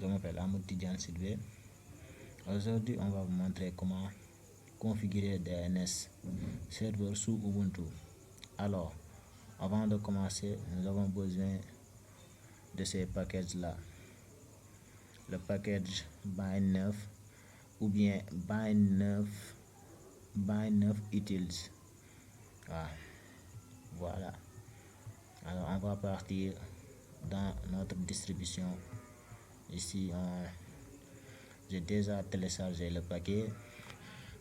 Je m'appelle Amadou Tidiane Sylvé. Aujourd'hui, on va vous montrer comment configurer DNS serveur sous Ubuntu. Alors, avant de commencer, nous avons besoin de ces packages-là. Le package bind9 ou bien bind9 utils. Voilà. Alors, on va partir dans notre distribution. Ici, j'ai déjà téléchargé le paquet.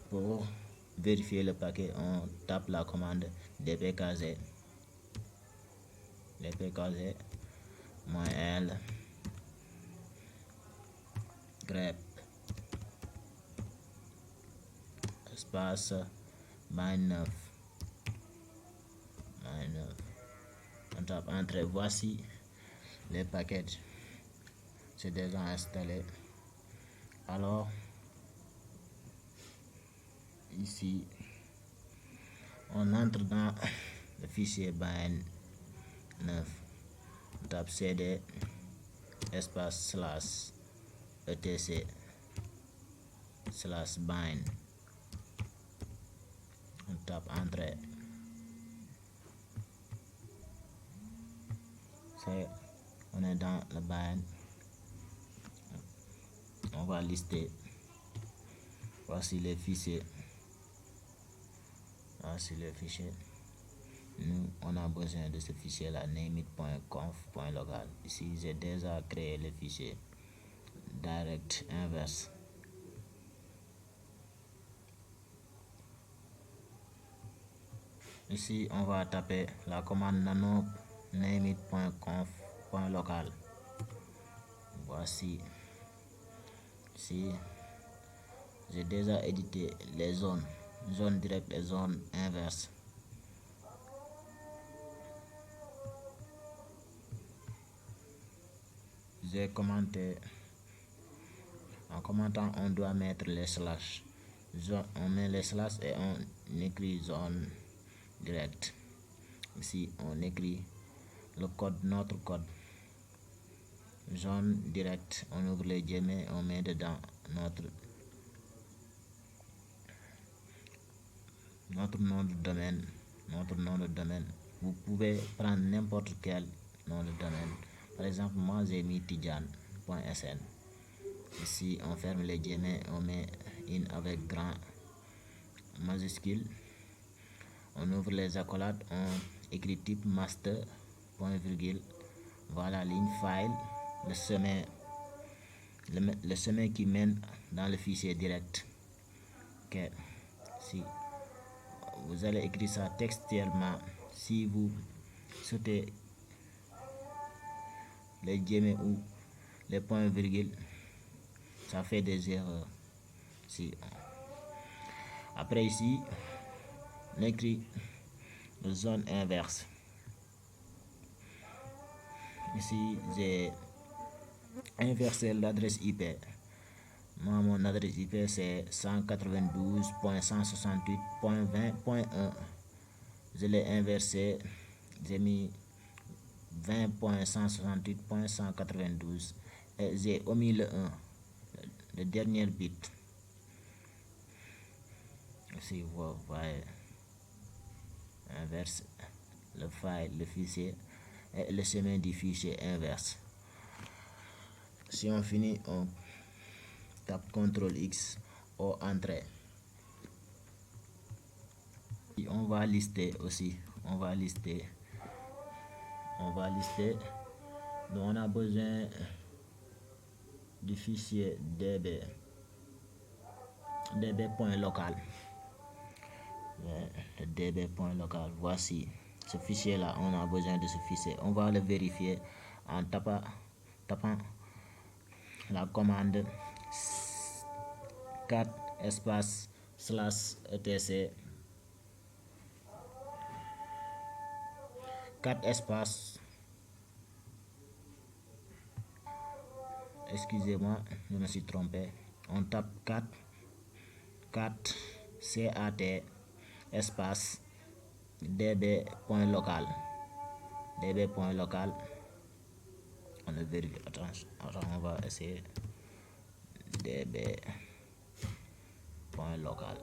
Pour vérifier le paquet, on tape la commande dpkg -l grep espace bind9. On tape entrée. Voici les packages. C'est déjà installé. Alors ici on entre dans le fichier bind9. On tape cd espace /etc/bind. On tape entrée. On est dans le bind. On va lister. Voici les fichiers. Nous, on a besoin de ce fichier là, nameit.conf.local. Ici, j'ai déjà créé le fichier direct inverse. Ici, on va taper la commande nano nameit.conf.local. Voici. Ici, j'ai déjà édité les zones directe et zone inverse. J'ai commenté. En commentant, on doit mettre les slash. On met les slash et on écrit zone directe. Ici, on écrit le code, notre code. Zone directe, on ouvre les guillemets, on met dedans notre nom de domaine. Vous pouvez prendre n'importe quel nom de domaine. Par exemple, moi j'ai mis tidiane.sn. Ici, on ferme les guillemets, on met in avec grand majuscule. On ouvre les accolades, on écrit type master, point virgule. Voilà, ligne file, le chemin qui mène dans le fichier direct. Ok. Si vous allez écrire ça textuellement, si vous sautez les guillemets ou les points virgules, ça fait des erreurs. Après ici, on écrit la zone inverse. Ici, j'ai inversé l'adresse IP. Moi, mon adresse IP c'est 192.168.20.1. Je l'ai inversé. J'ai mis 20.168.192 et j'ai omis le 1, le dernier bit. Ici, vous voyez, inverse le file, le fichier et le chemin du fichier inverse. Si on finit, on tape CTRL X ou entrée. Et on va lister aussi. On va lister. Donc on a besoin du fichier db.local. db.local. Voici ce fichier là. On a besoin de ce fichier. On va le vérifier en tapant la commande 4 espace /etc 4 espace, excusez-moi, je me suis trompé. On tape 4 cat espace db.local. On le vérifie. Attention, on va essayer db point local.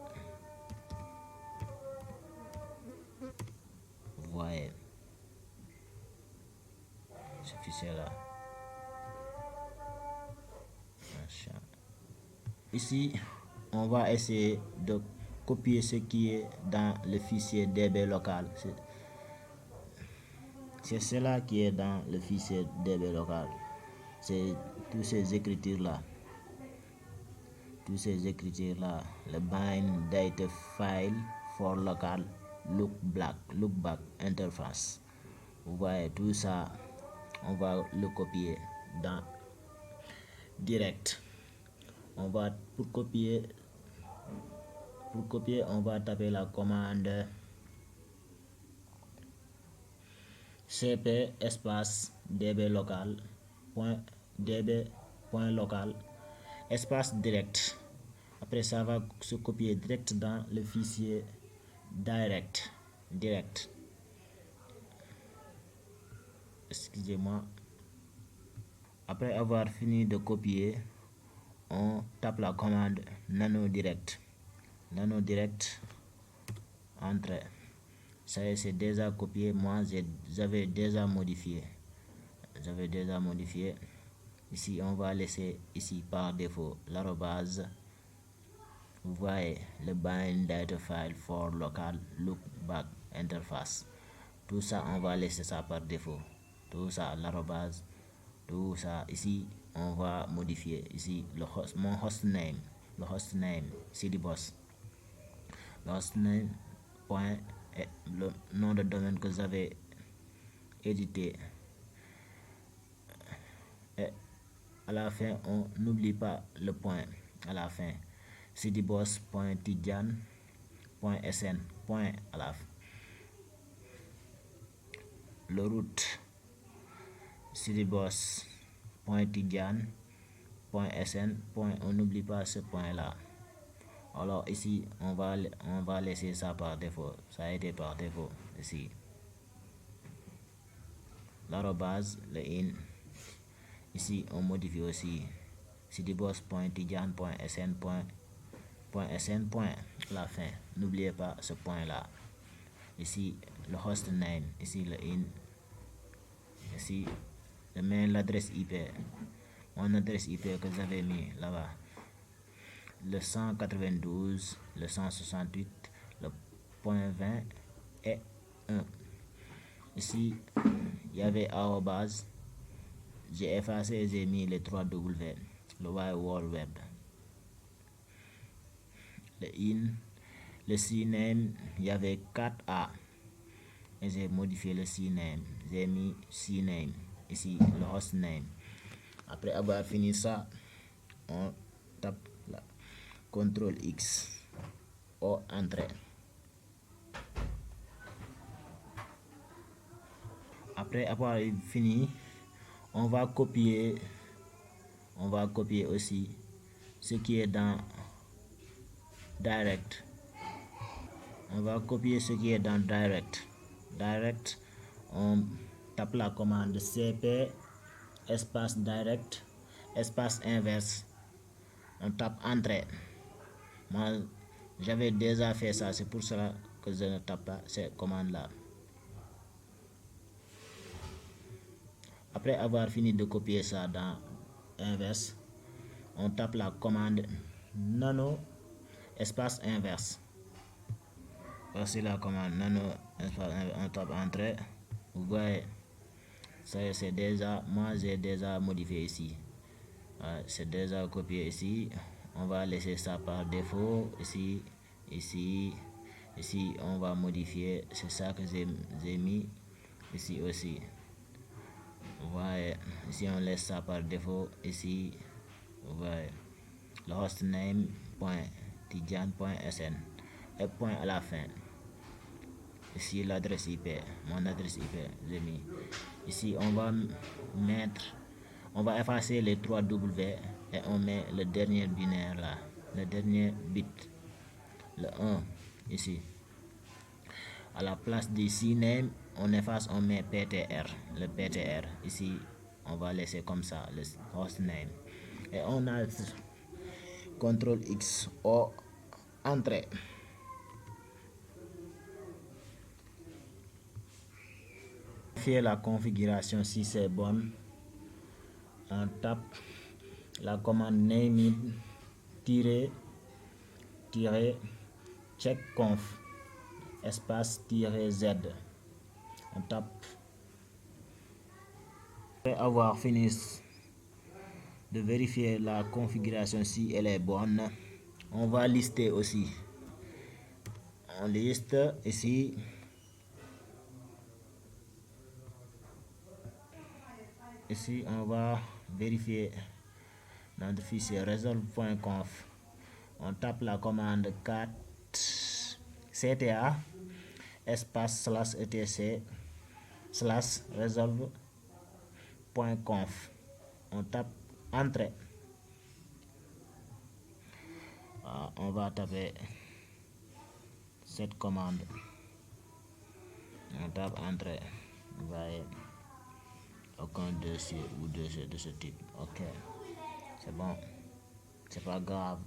Vous voyez ce fichier là. Ici, on va essayer de copier ce qui est dans le fichier db local. C'est cela qui est dans le fichier db local. C'est toutes ces écritures là. Le bind data file for local lookback interface. Vous voyez tout ça, on va le copier dans direct. Pour copier, on va taper la commande cp espace db local espace direct. Après ça va se copier direct dans le fichier direct. Excusez-moi. Après avoir fini de copier, on tape la commande nano direct, entrée. Ça c'est déjà copié. Moi j'avais déjà modifié. Ici on va laisser ici par défaut l'arrobase. Vous voyez le bind data file for local lookback interface. Tout ça on va laisser ça par défaut. Tout ça l'arrobase. Tout ça ici on va modifier ici mon hostname, cdboss. Le hostname point est le nom de domaine que j'avais édité. Et à la fin on n'oublie pas le point à la fin. cdboss.tidjan.sn point à la fin. Le route cdboss.tidjan.sn point, on n'oublie pas ce point là. Alors ici on va laisser ça par défaut. Ça a été par défaut ici. L'arrobase, le in. Ici on modifie aussi cdboss.tidjan.sn point à la fin. N'oubliez pas ce point là. Ici le hostname, ici le in. Ici l'adresse IP. Mon adresse IP que j'avais mis là-bas. Le 192, le 168, le point 20 et 1. Ici, il y avait arrobase. J'ai effacé, j'ai mis les 3 W, le World Web. Le in, le CNAME, il y avait 4A. Et j'ai modifié le CNAME. J'ai mis CNAME. Ici, le hostname. Après avoir fini ça, on tape la CTRL X ou entrée. Après avoir fini, on va copier aussi ce qui est dans direct. On tape la commande cp espace direct espace inverse. On tape entrée. Moi j'avais déjà fait ça, c'est pour cela que je ne tape pas ces commandes là. Après avoir fini de copier ça dans inverse, on tape la commande nano espace inverse. Voici la commande nano espace inverse. On tape entrée. Vous voyez, ça c'est déjà, moi j'ai déjà modifié ici. C'est déjà copié ici. On va laisser ça par défaut ici. Ici on va modifier, c'est ça que j'ai mis ici aussi. Vous voyez, ici on laisse ça par défaut ici. Vous voyez le hostname point tidjan.sn et point à la fin. Ici l'adresse IP, mon adresse IP j'ai mis ici. On va effacer les 3 W et on met le dernier binaire là, le dernier bit, le 1 ici. À la place du CNAME, on efface, on met PTR, le PTR ici. on va laisser comme ça le hostname. Et on a CTRL X ou entrée. Vérifier la configuration si c'est bonne. On tape la commande name checkconf espace -z. On tape. Après avoir fini de vérifier la configuration si elle est bonne, on va lister aussi. On liste ici. Ici, on va vérifier notre fichier resolve.conf. On tape la commande cat cta espace /etc /resolve.conf. On tape entrée. On va taper cette commande. On tape entrée. Vous voyez, aucun dossier ou dossier de ce type. Ok, c'est bon, c'est pas grave.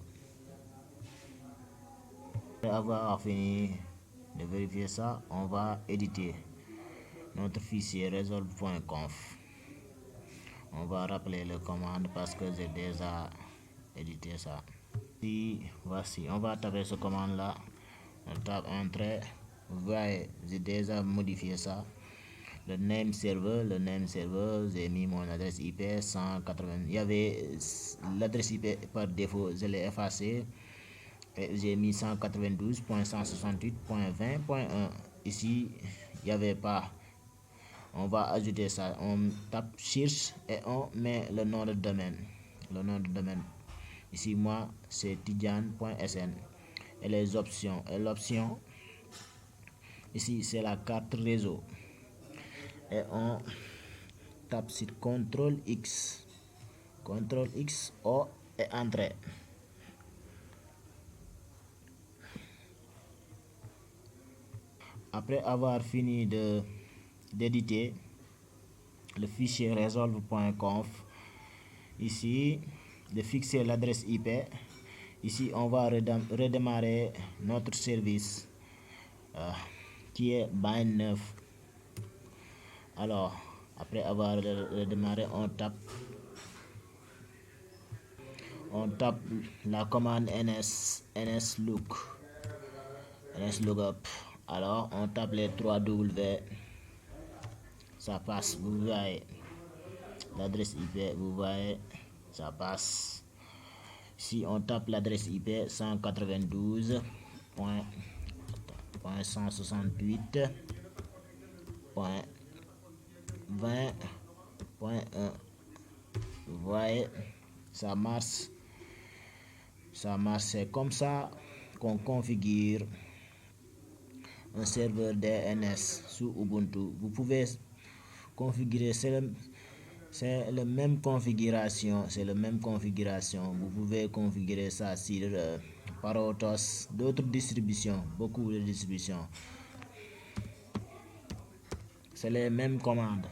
Après avoir fini de vérifier ça, on va éditer notre fichier resolve.conf. On va rappeler les commandes parce que j'ai déjà édité ça. Voici, on va taper ce commande là. On tape entrée. Vous voyez, j'ai déjà modifié ça. Le name server, j'ai mis mon adresse IP 180. Il y avait l'adresse IP par défaut, je l'ai effacé. Et j'ai mis 192.168.20.1. Ici, il n'y avait pas. On va ajouter ça. On tape cherche et on met le nom de domaine. Le nom de domaine. Ici, moi, c'est tidiane.sn. Et les options. Et l'option, ici, c'est la carte réseau. Et on tape sur CTRL X. CTRL X, O et entrée. Après avoir fini d'éditer le fichier resolve.conf, ici, de fixer l'adresse IP. Ici, on va redémarrer notre service qui est bind9. Alors, après avoir redémarré, on tape la commande nslookup. Alors, on tape les 3 W. Ça passe, vous voyez. L'adresse IP, vous voyez, ça passe. Si on tape l'adresse IP 192.168.20.1, vous voyez, ça marche. Ça marche, c'est comme ça qu'on configure un serveur DNS sous Ubuntu. Vous pouvez configurer, c'est la même configuration, Vous pouvez configurer ça sur Parotos, d'autres distributions, beaucoup de distributions. C'est les mêmes commandes.